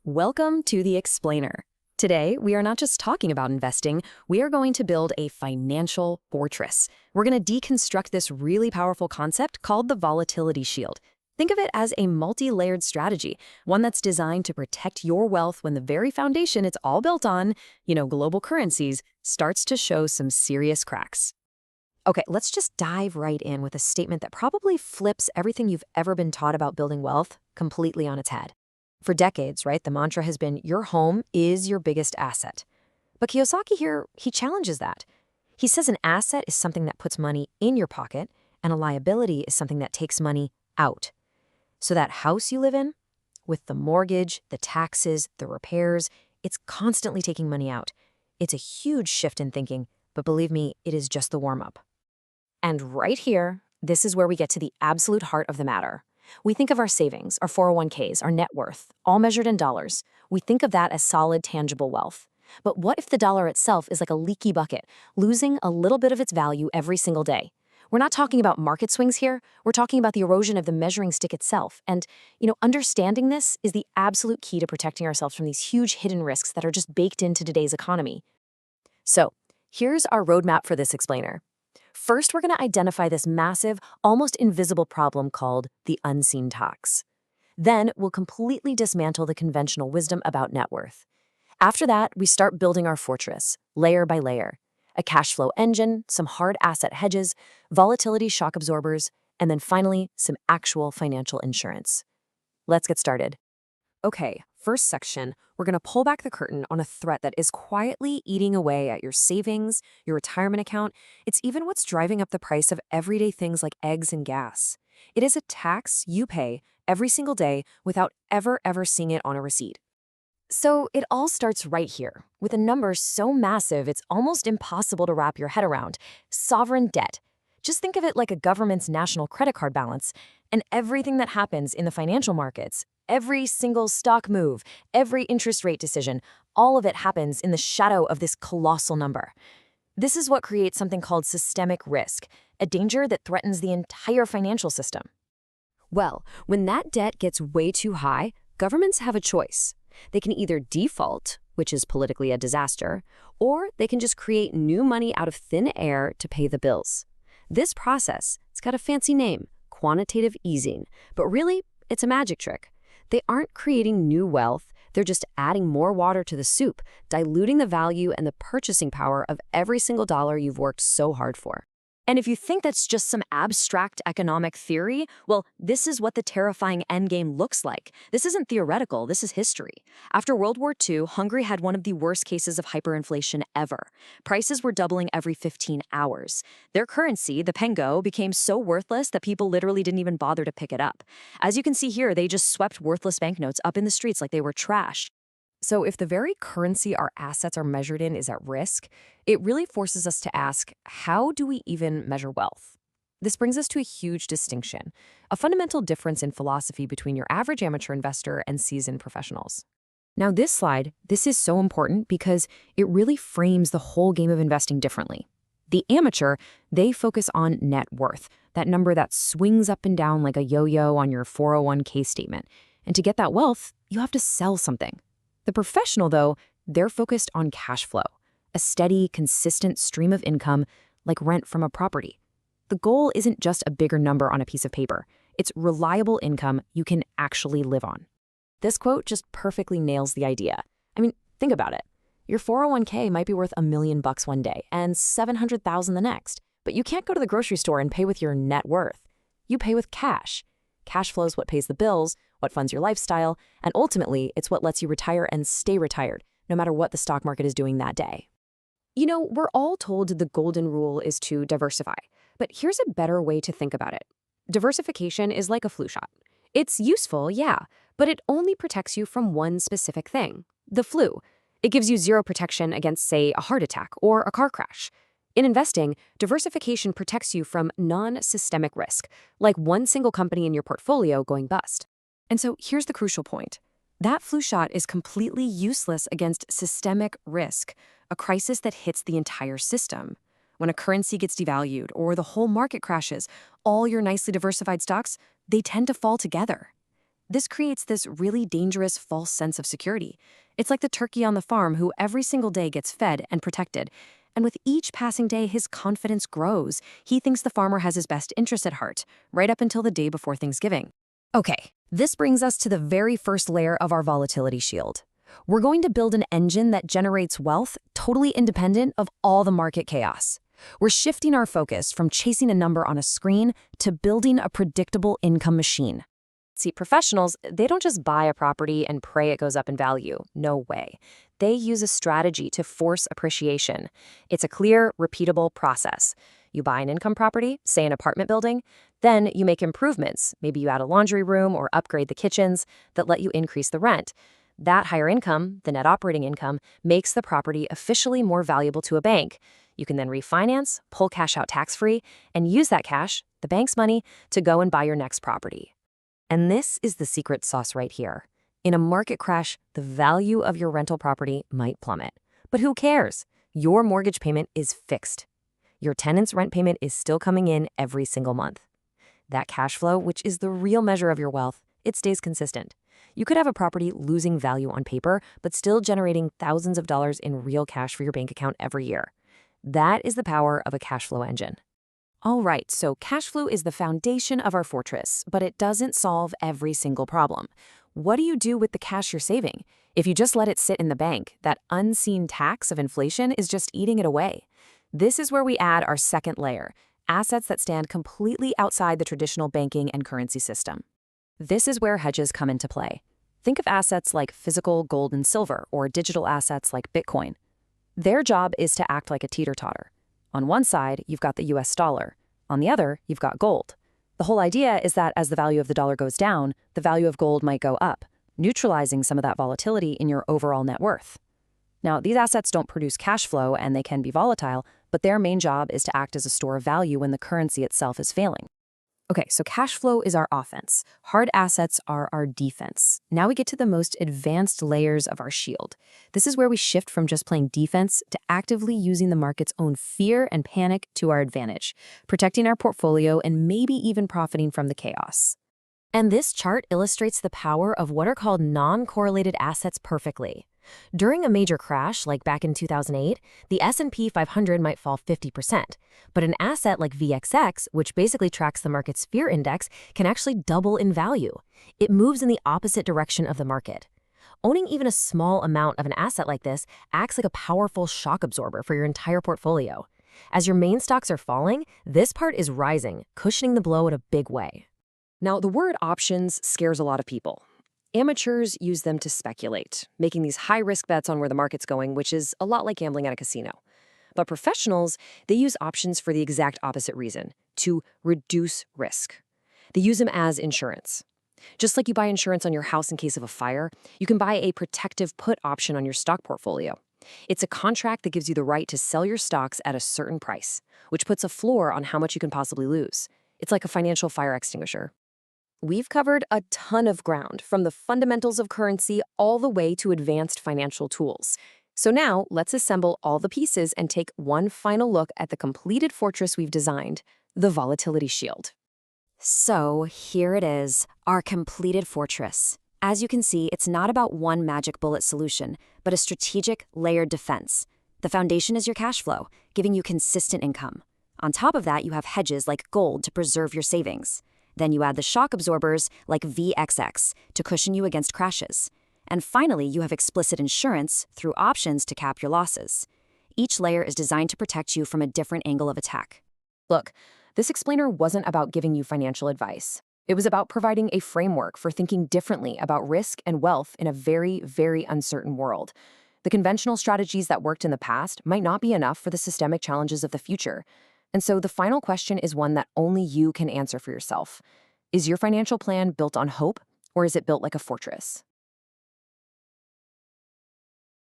Welcome to The Explainer. Today, we are not just talking about investing, we are going to build a financial fortress. We're going to deconstruct this really powerful concept called the Volatility Shield. Think of it as a multi-layered strategy, one that's designed to protect your wealth when the very foundation it's all built on, global currencies, starts to show some serious cracks. Okay, let's just dive right in with a statement that probably flips everything you've ever been taught about building wealth completely on its head. For decades, right, the mantra has been, your home is your biggest asset. But Kiyosaki here, he challenges that. He says an asset is something that puts money in your pocket, and a liability is something that takes money out. So that house you live in, with the mortgage, the taxes, the repairs, it's constantly taking money out. It's a huge shift in thinking, but believe me, it is just the warm-up. And right here, this is where we get to the absolute heart of the matter. We think of our savings, our 401ks, our net worth, all measured in dollars. We think of that as solid, tangible wealth. But what if the dollar itself is like a leaky bucket, losing a little bit of its value every single day? We're not talking about market swings here. We're talking about the erosion of the measuring stick itself. And, understanding this is the absolute key to protecting ourselves from these huge hidden risks that are just baked into today's economy. So, here's our roadmap for this explainer. First, we're going to identify this massive, almost invisible problem called the unseen tax. Then, we'll completely dismantle the conventional wisdom about net worth. After that, we start building our fortress, layer by layer. A cash flow engine, some hard asset hedges, volatility shock absorbers, and then finally, some actual financial insurance. Let's get started. Okay, first section, we're going to pull back the curtain on a threat that is quietly eating away at your savings, your retirement account. It's even what's driving up the price of everyday things like eggs and gas. It is a tax you pay every single day without ever seeing it on a receipt. So it all starts right here, with a number so massive it's almost impossible to wrap your head around: sovereign debt. Just think of it like a government's national credit card balance, and everything that happens in the financial markets, every single stock move, every interest rate decision, all of it happens in the shadow of this colossal number. This is what creates something called systemic risk, a danger that threatens the entire financial system. Well, when that debt gets way too high, governments have a choice. They can either default, which is politically a disaster, or they can just create new money out of thin air to pay the bills. This process, it's got a fancy name, quantitative easing, but really, it's a magic trick. They aren't creating new wealth, they're just adding more water to the soup, diluting the value and the purchasing power of every single dollar you've worked so hard for. And if you think that's just some abstract economic theory, well, this is what the terrifying endgame looks like. This isn't theoretical, this is history. After World War II, Hungary had one of the worst cases of hyperinflation ever. Prices were doubling every 15 hours. Their currency, the pengo, became so worthless that people literally didn't even bother to pick it up. As you can see here, they just swept worthless banknotes up in the streets like they were trash. So if the very currency our assets are measured in is at risk, it really forces us to ask, how do we even measure wealth? This brings us to a huge distinction, a fundamental difference in philosophy between your average amateur investor and seasoned professionals. Now this slide, this is so important because it really frames the whole game of investing differently. The amateur, they focus on net worth, that number that swings up and down like a yo-yo on your 401k statement. And to get that wealth, you have to sell something. The professional, though, they're focused on cash flow, a steady, consistent stream of income like rent from a property. The goal isn't just a bigger number on a piece of paper. It's reliable income you can actually live on. This quote just perfectly nails the idea. I mean, think about it. Your 401k might be worth $1 million one day and $700,000 the next, but you can't go to the grocery store and pay with your net worth. You pay with cash. Cash flow is what pays the bills, what funds your lifestyle, and ultimately, it's what lets you retire and stay retired, no matter what the stock market is doing that day. We're all told the golden rule is to diversify, but here's a better way to think about it. Diversification is like a flu shot. It's useful, yeah, but it only protects you from one specific thing, the flu. It gives you zero protection against, say, a heart attack or a car crash. In investing, diversification protects you from non-systemic risk, like one single company in your portfolio going bust. And so here's the crucial point. That flu shot is completely useless against systemic risk, a crisis that hits the entire system. When a currency gets devalued or the whole market crashes, all your nicely diversified stocks, they tend to fall together. This creates this really dangerous false sense of security. It's like the turkey on the farm who every single day gets fed and protected. And with each passing day, his confidence grows. He thinks the farmer has his best interest at heart, right up until the day before Thanksgiving. Okay, this brings us to the very first layer of our volatility shield. We're going to build an engine that generates wealth totally independent of all the market chaos. We're shifting our focus from chasing a number on a screen to building a predictable income machine. See, professionals, they don't just buy a property and pray it goes up in value. No way. They use a strategy to force appreciation. It's a clear, repeatable process. You buy an income property, say an apartment building, then you make improvements. Maybe you add a laundry room or upgrade the kitchens that let you increase the rent. That higher income, the net operating income, makes the property officially more valuable to a bank. You can then refinance, pull cash out tax-free, and use that cash, the bank's money, to go and buy your next property. And this is the secret sauce right here. In a market crash, the value of your rental property might plummet. But who cares? Your mortgage payment is fixed. Your tenant's rent payment is still coming in every single month. That cash flow, which is the real measure of your wealth, it stays consistent. You could have a property losing value on paper, but still generating thousands of dollars in real cash for your bank account every year. That is the power of a cash flow engine. All right, so cash flow is the foundation of our fortress, but it doesn't solve every single problem. What do you do with the cash you're saving? If you just let it sit in the bank, that unseen tax of inflation is just eating it away. This is where we add our second layer, assets that stand completely outside the traditional banking and currency system. This is where hedges come into play. Think of assets like physical gold and silver or digital assets like Bitcoin. Their job is to act like a teeter-totter. On one side, you've got the US dollar. On the other, you've got gold. The whole idea is that as the value of the dollar goes down, the value of gold might go up, neutralizing some of that volatility in your overall net worth. Now, these assets don't produce cash flow and they can be volatile, but their main job is to act as a store of value when the currency itself is failing. Okay, so cash flow is our offense. Hard assets are our defense. Now we get to the most advanced layers of our shield. This is where we shift from just playing defense to actively using the market's own fear and panic to our advantage, protecting our portfolio and maybe even profiting from the chaos. And this chart illustrates the power of what are called non-correlated assets perfectly. During a major crash, like back in 2008, the S&P 500 might fall 50%, but an asset like VXX, which basically tracks the market's fear index, can actually double in value. It moves in the opposite direction of the market. Owning even a small amount of an asset like this acts like a powerful shock absorber for your entire portfolio. As your main stocks are falling, this part is rising, cushioning the blow in a big way. Now, the word options scares a lot of people. Amateurs use them to speculate, making these high-risk bets on where the market's going, which is a lot like gambling at a casino. But professionals, they use options for the exact opposite reason, to reduce risk. They use them as insurance. Just like you buy insurance on your house in case of a fire, you can buy a protective put option on your stock portfolio. It's a contract that gives you the right to sell your stocks at a certain price, which puts a floor on how much you can possibly lose. It's like a financial fire extinguisher. We've covered a ton of ground, from the fundamentals of currency all the way to advanced financial tools. So now, let's assemble all the pieces and take one final look at the completed fortress we've designed, the Volatility Shield. So here it is, our completed fortress. As you can see, it's not about one magic bullet solution, but a strategic, layered defense. The foundation is your cash flow, giving you consistent income. On top of that, you have hedges like gold to preserve your savings. Then you add the shock absorbers like VXX to cushion you against crashes. And finally, you have explicit insurance through options to cap your losses. Each layer is designed to protect you from a different angle of attack. Look, this explainer wasn't about giving you financial advice. It was about providing a framework for thinking differently about risk and wealth in a very, very uncertain world. The conventional strategies that worked in the past might not be enough for the systemic challenges of the future. And so the final question is one that only you can answer for yourself. Is your financial plan built on hope, or is it built like a fortress?